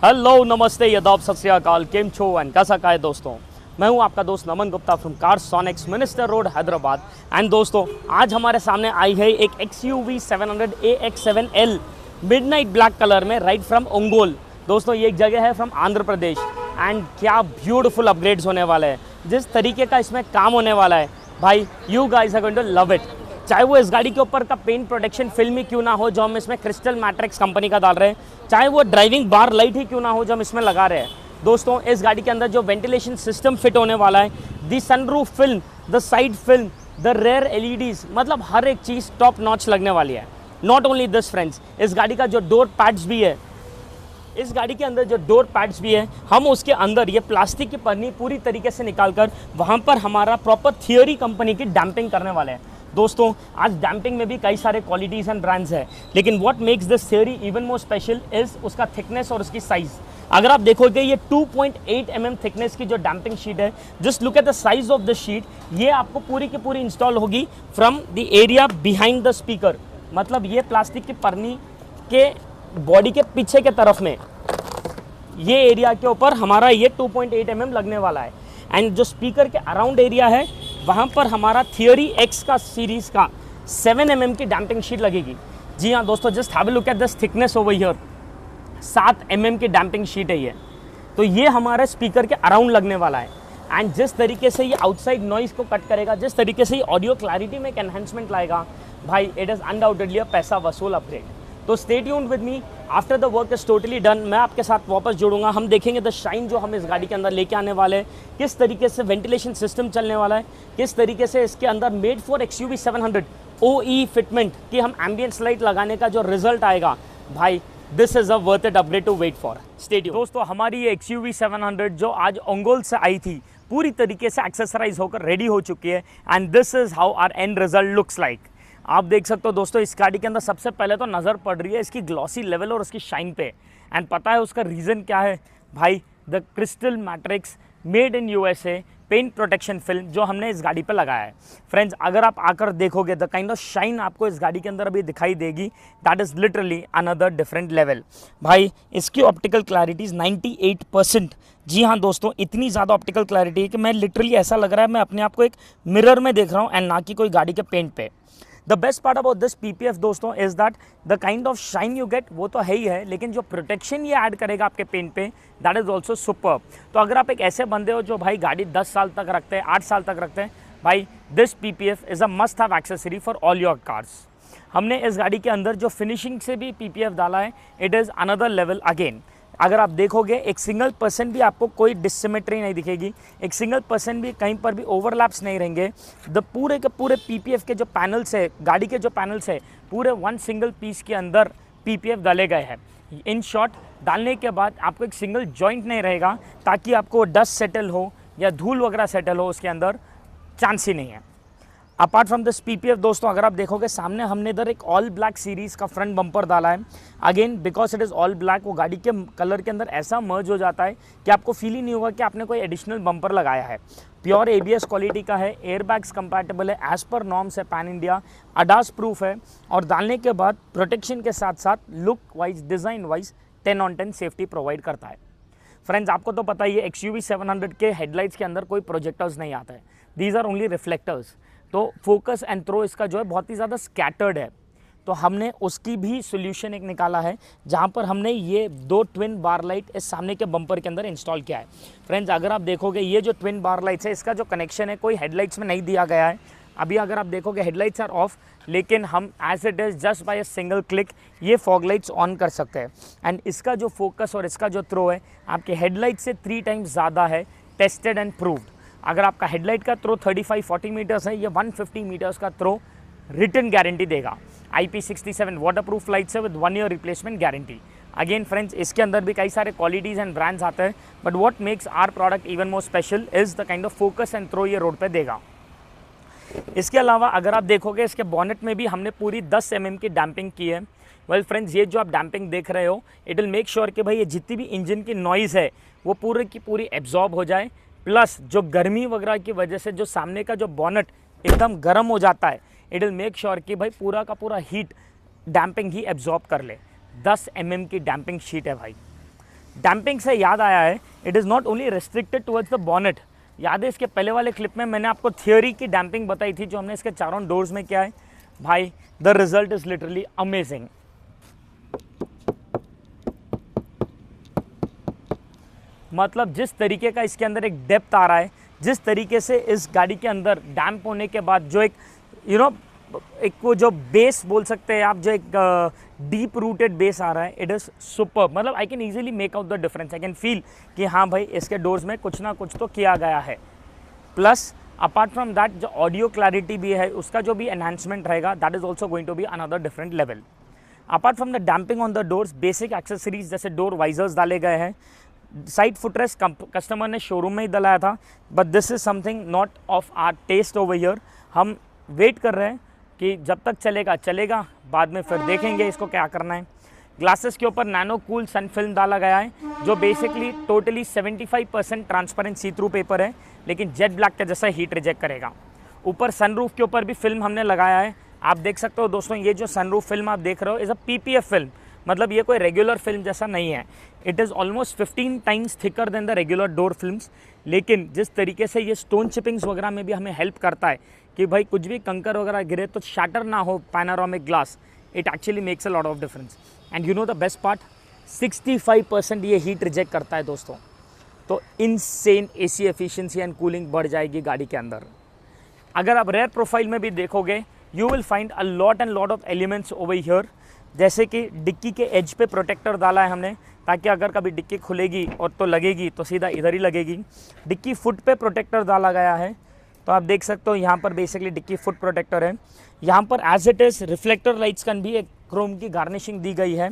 Hello नमस्ते यदाब सत श्री अकाल केम छो एंड कैसा का है दोस्तों। मैं हूं आपका दोस्त Naman Gupta from cars sonics minister road Hyderabad. And दोस्तों आज हमारे सामने आई है एक XUV 700 AX7L midnight black colour में राइट फ्रॉम ओंगोल। दोस्तों ये एक जगह है फ्रॉम आंध्र प्रदेश एंड क्या ब्यूटीफुल अपग्रेड्स होने वाले हैं, जिस तरीके का इसमें काम होने वाला है भाई, you guys are going to love it. चाहे वो इस गाड़ी के ऊपर का पेंट प्रोटेक्शन फिल्म ही क्यों ना हो जो हम इसमें क्रिस्टल मैट्रिक्स कंपनी का डाल रहे हैं, चाहे वो ड्राइविंग बार लाइट ही क्यों ना हो जो हम इसमें लगा रहे हैं। दोस्तों इस गाड़ी के अंदर जो वेंटिलेशन सिस्टम फिट होने वाला है, the sunroof film, the side film, the rear LEDs, मतलब हर एक चीज़ टॉप नॉच लगने वाली है। नॉट ओनली दिस फ्रेंड्स, इस गाड़ी का जो डोर पैड्स भी है, इस गाड़ी के अंदर जो डोर पैड्स भी है, हम उसके अंदर ये प्लास्टिक की पन्नी पूरी तरीके से निकालकर वहाँ पर हमारा प्रॉपर थियोरी कंपनी की डैम्पिंग करने वाले हैं। दोस्तों आज डैम्पिंग में भी कई सारे क्वालिटीज़ एंड ब्रांड्स है, लेकिन what makes this theory even more special is उसका थिकनेस और उसकी साइज़। अगर आप देखोगे ये 2.8 mm थिकनेस की जो डैम्पिंग शीट है, just look at the size of the sheet. ये आपको पूरी की पूरी इंस्टॉल होगी from the area behind the speaker, मतलब ये प्लास्टिक की पन्नी के बॉडी के पीछे के तरफ में ये एरिया के ऊपर हमारा ये 2.8 mm लगने वाला है। एंड जो स्पीकर के अराउंड एरिया है वहाँ पर हमारा थियोरी X का सीरीज़ का 7 mm की डैम्पिंग शीट लगेगी। जी हाँ दोस्तों, just have a look at this thickness over here, 7 mm की डैम्पिंग शीट है ये। तो ये हमारे स्पीकर के अराउंड लगने वाला है। एंड जिस तरीके से ये आउटसाइड नॉइज़ को कट करेगा, जिस तरीके से ये ऑडियो क्लैरिटी में एक एनहेंसमेंट लाएगा भाई, इट इज़ अनडाउटेडली अ पैसा वसूल अपग्रेड। तो stay tuned with me, after the work is totally done मैं आपके साथ वापस जुड़ूंगा। हम देखेंगे द शाइन जो हम इस गाड़ी के अंदर लेके आने वाले हैं, किस तरीके से वेंटिलेशन सिस्टम चलने वाला है, किस तरीके से इसके अंदर made for XUV 700 OE fitment कि हम एम्बियंस लाइट लगाने का जो रिजल्ट आएगा भाई, this is a worth it upgrade to wait for. Stay tuned. दोस्तों हमारी ये XUV 700 जो आज ओंगोल से आई थी पूरी तरीके से एक्सेसराइज होकर रेडी हो चुकी है and this is how our and result looks like. आप देख सकते हो दोस्तों इस गाड़ी के अंदर सबसे पहले तो नज़र पड़ रही है इसकी ग्लॉसी लेवल और उसकी शाइन पे। एंड पता है उसका रीज़न क्या है भाई, the crystal matrix made in USA paint protection film जो हमने इस गाड़ी पे लगाया है। फ्रेंड्स अगर आप आकर देखोगे द काइंड ऑफ शाइन आपको इस गाड़ी के अंदर अभी दिखाई देगी, that is literally another different level. भाई इसकी ऑप्टिकल क्लैरिटीज़ 98%। जी हाँ दोस्तों, इतनी ज़्यादा ऑप्टिकल क्लैरिटी है कि मैं लिटरली ऐसा लग रहा है मैं अपने आप को एक मिरर में देख रहा हूँ एंड ना कि कोई गाड़ी के पेंट पे। The best part about this PPF दोस्तों is that the kind of shine you get वो तो है ही है, लेकिन जो प्रोटेक्शन ये ऐड करेगा आपके पेंट पे, दैट इज ऑल्सो सुपर। तो अगर आप एक ऐसे बंदे हो जो भाई गाड़ी 10 साल तक रखते हैं, 8 साल तक रखते हैं, भाई this PPF is a must have accessory for all your cars. हमने इस गाड़ी के अंदर जो फिनिशिंग से भी PPF डाला है, it is another level again. अगर आप देखोगे एक सिंगल % भी आपको कोई डिसिमेट्री नहीं दिखेगी, एक सिंगल % भी कहीं पर भी ओवरलैप्स नहीं रहेंगे। द पूरे के पूरे PPF के जो पैनल्स है, गाड़ी के जो पैनल्स है, पूरे वन सिंगल पीस के अंदर PPF डाले गए हैं। इन शॉर्ट डालने के बाद आपको एक सिंगल जॉइंट नहीं रहेगा ताकि आपको डस्ट सेटल हो या धूल वगैरह सेटल हो, उसके अंदर चांस ही नहीं है। अपार्ट फ्रॉम दिस PPF दोस्तों अगर आप देखोगे सामने हमने इधर एक ऑल ब्लैक सीरीज़ का फ्रंट बम्पर डाला है। Again because it is all black, वो गाड़ी के कलर के अंदर ऐसा मर्ज हो जाता है कि आपको फील ही नहीं होगा कि आपने कोई एडिशनल बम्पर लगाया है। प्योर ABS क्वालिटी का है, एयरबैग्स कंपैटिबल है, एज पर नॉर्म्स है पैन इंडिया, ADAS प्रूफ है और डालने के बाद प्रोटेक्शन के साथ साथ look wise, design wise 10 on 10 safety provide करता है। फ्रेंड्स आपको तो पता ही है XUV 700 के हेडलाइट्स के अंदर कोई प्रोजेक्टर्स नहीं आता है, दीज आर ओनली रिफ्लेक्टर्स। तो फोकस एंड थ्रो इसका जो है बहुत ही ज़्यादा स्कैटर्ड है, तो हमने उसकी भी सोल्यूशन एक निकाला है जहाँ पर हमने ये 2 ट्विन बार लाइट इस सामने के बम्पर के अंदर इंस्टॉल किया है। फ्रेंड्स अगर आप देखोगे ये जो ट्विन बार लाइट्स है, इसका जो कनेक्शन है कोई हेडलाइट्स में नहीं दिया गया है। अभी अगर आप देखोगे हेडलाइट्स आर ऑफ, लेकिन हम as it is just by a single click ये फॉग लाइट्स ऑन कर सकते हैं। एंड इसका जो फोकस और इसका जो थ्रो है आपके हेडलाइट से 3 टाइम्स ज़्यादा है, टेस्टेड एंड प्रूव्ड। अगर आपका हेडलाइट का थ्रो 35-40 मीटर्स है, ये 150 मीटर्स का थ्रो रिटर्न गारंटी देगा। IP67 वाटरप्रूफ लाइट्स है with 1 year replacement guarantee. Again friends इसके अंदर भी कई सारे क्वालिटीज़ एंड ब्रांड्स आते हैं, but what makes our product even more special is the kind of focus and throw ये रोड पे देगा। इसके अलावा अगर आप देखोगे इसके बॉनेट में भी हमने पूरी 10 mm की डैम्पिंग की है। वेल फ्रेंड्स ये जो आप डैम्पिंग देख रहे हो, इट विल मेक श्योर कि भाई ये जितनी भी इंजन की नॉइज़ है वो पूरी की पूरी एब्जॉर्ब हो जाए, प्लस जो गर्मी वगैरह की वजह से जो सामने का जो बॉनेट एकदम गर्म हो जाता है, इट विल मेक श्योर कि भाई पूरा का पूरा हीट डैम्पिंग ही एब्जॉर्ब कर ले। 10 mm की डैम्पिंग शीट है भाई। डैम्पिंग से याद आया है, it is not only restricted towards the bonnet. याद है इसके पहले वाले क्लिप में मैंने आपको थियोरी की डैम्पिंग बताई थी जो हमने इसके चारों डोर्स में किया है। भाई the result is literally amazing. मतलब जिस तरीके का इसके अंदर एक डेप्थ आ रहा है, जिस तरीके से इस गाड़ी के अंदर डैम्प होने के बाद जो एक एक वो जो बेस बोल सकते हैं आप, जो एक डीप रूटेड बेस आ रहा है, इट इज़ सुपर। मतलब I can easily make out the difference, I can feel कि हाँ भाई इसके डोर्स में कुछ ना कुछ तो किया गया है। प्लस अपार्ट फ्रॉम दैट जो ऑडियो क्लैरिटी भी है उसका जो भी एनहांसमेंट रहेगा, that is also going to be another different level. Apart from the damping on the doors, basic accessories जैसे डोर वाइजर्स डाले गए हैं। साइड फुटरेस्ट कस्टमर ने शोरूम में ही डलाया था, but this is something not of our taste over here. हम वेट कर रहे हैं कि जब तक चलेगा चलेगा, बाद में फिर देखेंगे इसको क्या करना है। ग्लासेस के ऊपर नैनो कूल सन फिल्म डाला गया है जो बेसिकली टोटली 75% ट्रांसपेरेंट सी थ्रू पेपर है, लेकिन जेट ब्लैक का जैसा हीट रिजेक्ट करेगा। ऊपर सनरूफ के ऊपर भी फिल्म हमने लगाया है। आप देख सकते हो दोस्तों, ये जो सनरूफ फिल्म आप देख रहे हो इज़ अ PPF फिल्म, मतलब ये कोई रेगुलर फिल्म जैसा नहीं है। It is almost 15 times thicker than the regular door films. लेकिन जिस तरीके से ये स्टोन चिपिंग्स वगैरह में भी हमें हेल्प करता है कि भाई कुछ भी कंकर वगैरह गिरे तो शैटर ना हो panoramic glass, it actually makes a lot of difference. And you know the best part, 65% ये हीट रिजेक्ट करता है दोस्तों। तो insane AC efficiency and cooling बढ़ जाएगी गाड़ी के अंदर। अगर आप रेयर प्रोफाइल में भी देखोगे, you will find a lot and lot of elements over here. जैसे कि डिक्की के एज पे प्रोटेक्टर डाला है हमने, ताकि अगर कभी डिक्की खुलेगी और तो लगेगी तो सीधा इधर ही लगेगी। डिक्की फुट पे प्रोटेक्टर डाला गया है, तो आप देख सकते हो यहाँ पर बेसिकली डिक्की फुट प्रोटेक्टर है। यहाँ पर as it is reflector lights का भी एक क्रोम की गार्निशिंग दी गई है।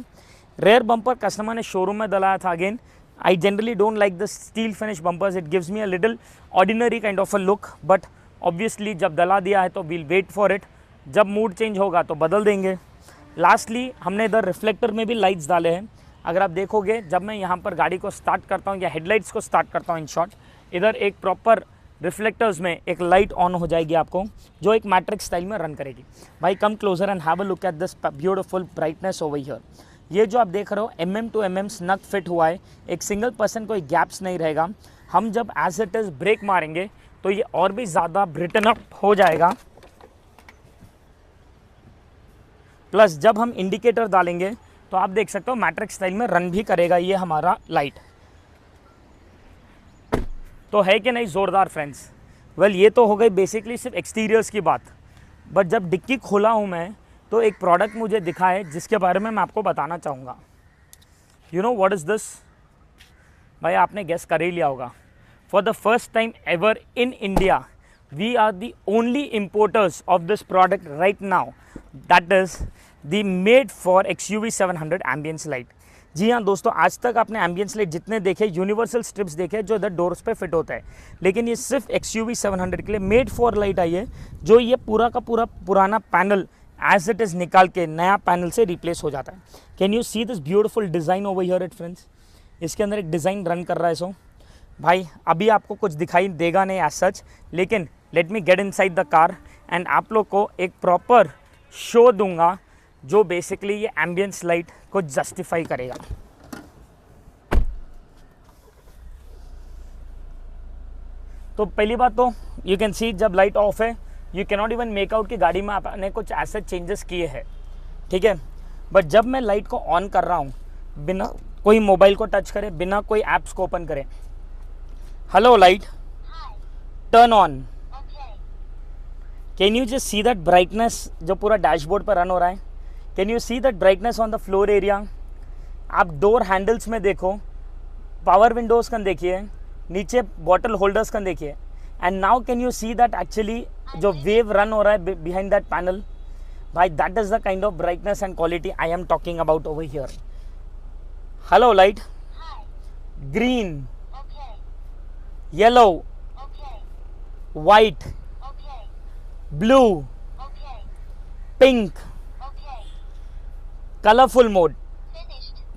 रेयर बम्पर कस्टमर ने शोरूम में डलाया था। Again I generally don't like the steel finish bumpers, it gives me a little ordinary kind of a look, but obviously जब डला दिया है तो वील वेट फॉर इट, जब मूड चेंज होगा तो बदल देंगे। लास्टली हमने इधर रिफ्लेक्टर में भी लाइट्स डाले हैं। अगर आप देखोगे, जब मैं यहाँ पर गाड़ी को स्टार्ट करता हूँ या हेडलाइट्स को स्टार्ट करता हूँ इन शॉर्ट, इधर एक प्रॉपर रिफ्लेक्टर्स में एक लाइट ऑन हो जाएगी आपको, जो एक मैट्रिक्स स्टाइल में रन करेगी। भाई come closer and have a look at this beautiful brightness over here. ये जो आप देख रहे हो MM to MM snug fit हुआ है, एक सिंगल पर्सन कोई गैप्स नहीं रहेगा। हम जब एज इट इज़ ब्रेक मारेंगे तो ये और भी ज़्यादा ब्रिटन अप हो जाएगा। प्लस जब हम इंडिकेटर डालेंगे तो आप देख सकते हो मैट्रिक्स स्टाइल में रन भी करेगा ये हमारा लाइट। तो है कि नहीं ज़ोरदार फ्रेंड्स। वेल ये तो हो गई बेसिकली सिर्फ एक्सटीरियर्स की बात, बट जब डिक्की खोला हूँ मैं तो एक प्रोडक्ट मुझे दिखा है जिसके बारे में मैं आपको बताना चाहूँगा। You know what is this? भाई आपने गेस कर ही लिया होगा। For the first time ever in India we are the only importers of this product right now, that is the made for XUV 700 ambience light. जी हाँ दोस्तों, आज तक आपने एम्बियंस लाइट जितने देखे यूनिवर्सल स्ट्रिप्स देखे जो इधर डोर्स पे फिट होता है, लेकिन ये सिर्फ XUV 700 के लिए मेड फॉर लाइट आई है, जो ये पूरा का पूरा पुराना पैनल एज इट इज़ निकाल के नया पैनल से रिप्लेस हो जाता है। Can you see this beautiful design over here it friends? इसके अंदर एक डिज़ाइन रन कर रहा है। सो भाई अभी आपको कुछ दिखाई देगा नहीं एज सच, लेकिन let me get inside the car and आप लोग को एक प्रॉपर शो दूंगा जो बेसिकली ये एम्बियंस लाइट को जस्टिफाई करेगा। तो पहली बात तो यू कैन सी जब लाइट ऑफ है you can not even make out कि गाड़ी में आपने कुछ ऐसे चेंजेस किए हैं, ठीक है। बट जब मैं लाइट को ऑन कर रहा हूँ बिना कोई मोबाइल को टच करे, बिना कोई ऐप्स को ओपन करे, hello light turn on, can you just see that brightness जो पूरा डैशबोर्ड पर रन हो रहा है? Can you see that brightness on the floor area? आप डोर हैंडल्स में देखो, पावर विंडोज़ का देखिए, नीचे बॉटल होल्डर्स का देखिए, and now can you see that actually जो वेव रन हो रहा है बिहाइंड दैट पैनल। भाई that is the kind of brightness and quality I am talking about over here. Hello light, green, yellow, white, blue, pink, colorful mode.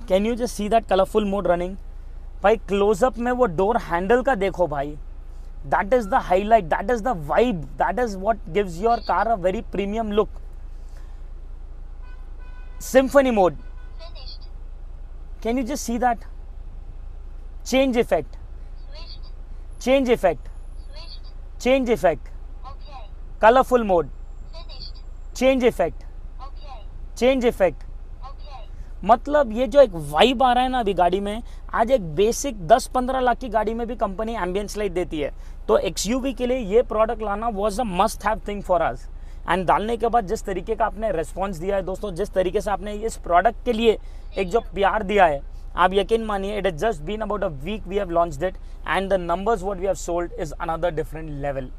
Can you just see that colorful mode running? भाई close up में वो door handle का देखो भाई, that is the highlight, that is the vibe, that is what gives your car a very premium look. Symphony mode. Can you just see that? change effect, Switched. change effect, Switched. change effect, Okay. colorful mode, Finished. change effect, Okay. change effect. Okay. मतलब ये जो एक vibe आ रहा है ना अभी गाड़ी में, आज एक बेसिक 10-15 लाख की गाड़ी में भी कंपनी एम्बियंस लाइट देती है। तो XUV के लिए ये प्रोडक्ट लाना was a must have thing for us. And डालने के बाद जिस तरीके का आपने रेस्पॉन्स दिया है दोस्तों, जिस तरीके से आपने इस प्रोडक्ट के लिए एक जो प्यार दिया है, आप यकीन मानिए, it is just been about a week we have launched it and the numbers what we have sold is another different level.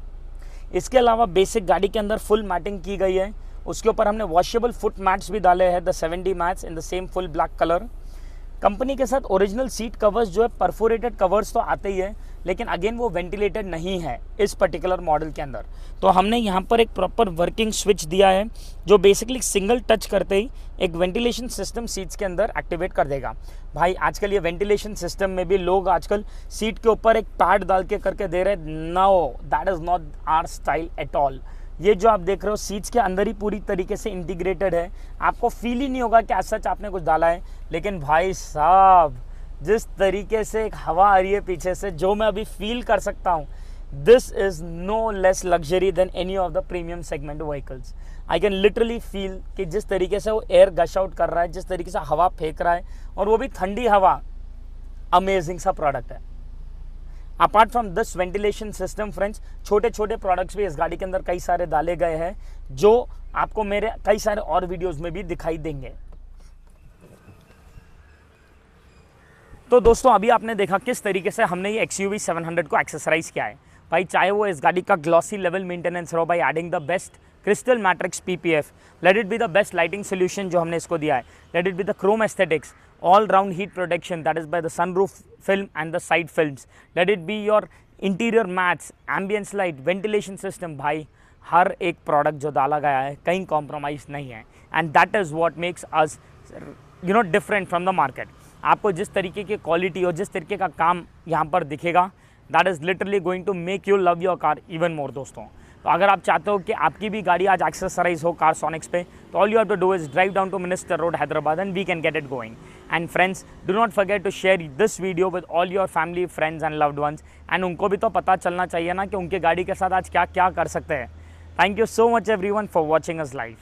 इसके अलावा बेसिक गाड़ी के अंदर फुल मैटिंग की गई है, उसके ऊपर हमने वॉशेबल फुट मैट्स भी डाले हैं, the 70 mats in the same full black colour. Company के साथ ओरिजिनल सीट कवर्स जो है परफोरेटेड कवर्स तो आते ही है, लेकिन अगेन वो वेंटिलेटेड नहीं है इस पर्टिकुलर मॉडल के अंदर। तो हमने यहाँ पर एक प्रॉपर वर्किंग स्विच दिया है जो बेसिकली सिंगल टच करते ही एक वेंटिलेशन सिस्टम सीट्स के अंदर एक्टिवेट कर देगा। भाई आजकल ये वेंटिलेशन सिस्टम में भी लोग आजकल सीट के ऊपर एक पैड डाल के करके दे रहे हैं। No, that is not our style at all. ये जो आप देख रहे हो सीट्स के अंदर ही पूरी तरीके से इंटीग्रेटेड है, आपको फील ही नहीं होगा कि एज सच आपने कुछ डाला है। लेकिन भाई साहब जिस तरीके से एक हवा आ रही है पीछे से, जो मैं अभी फील कर सकता हूँ, this is no less luxury than any of the premium segment vehicles. I can literally feel कि जिस तरीके से वो एयर गश आउट कर रहा है, जिस तरीके से हवा फेंक रहा है, और वो भी ठंडी हवा, अमेजिंग सा प्रोडक्ट है। Apart from this ventilation system friends, छोटे छोटे प्रोडक्ट्स भी इस गाड़ी के अंदर कई सारे डाले गए हैं जो आपको मेरे कई सारे और वीडियोस में भी दिखाई देंगे। तो दोस्तों अभी आपने देखा किस तरीके से हमने ये XUV 700 को एक्सेसराइज किया है। भाई चाहे वो इस गाड़ी का ग्लॉसी लेवल मेंटेनेंस हो, by adding the best crystal matrix PPF, let it be the best lighting solution जो हमने इसको दिया है, let it be the Chrome aesthetics, all round heat protection that is by the sunroof film and the side films, let it be your interior mats, ambience light, ventilation system। भाई हर एक product जो डाला गया है कहीं compromise नहीं है, and that is what makes us different from the market. आपको जिस तरीके की क्वालिटी और जिस तरीके का काम यहाँ पर दिखेगा, that is literally going to make you love your car even more दोस्तों। तो अगर आप चाहते हो कि आपकी भी गाड़ी आज एक्सेसराइज हो कार्सोनिक्स पे, तो all you have to do is drive down to Minister road Hyderabad and we can get it going. And friends, do not forget to share this video with all your family, friends and loved ones, एंड उनको भी तो पता चलना चाहिए ना कि उनके गाड़ी के साथ आज क्या क्या कर सकते हैं। Thank you so much everyone for watching us live.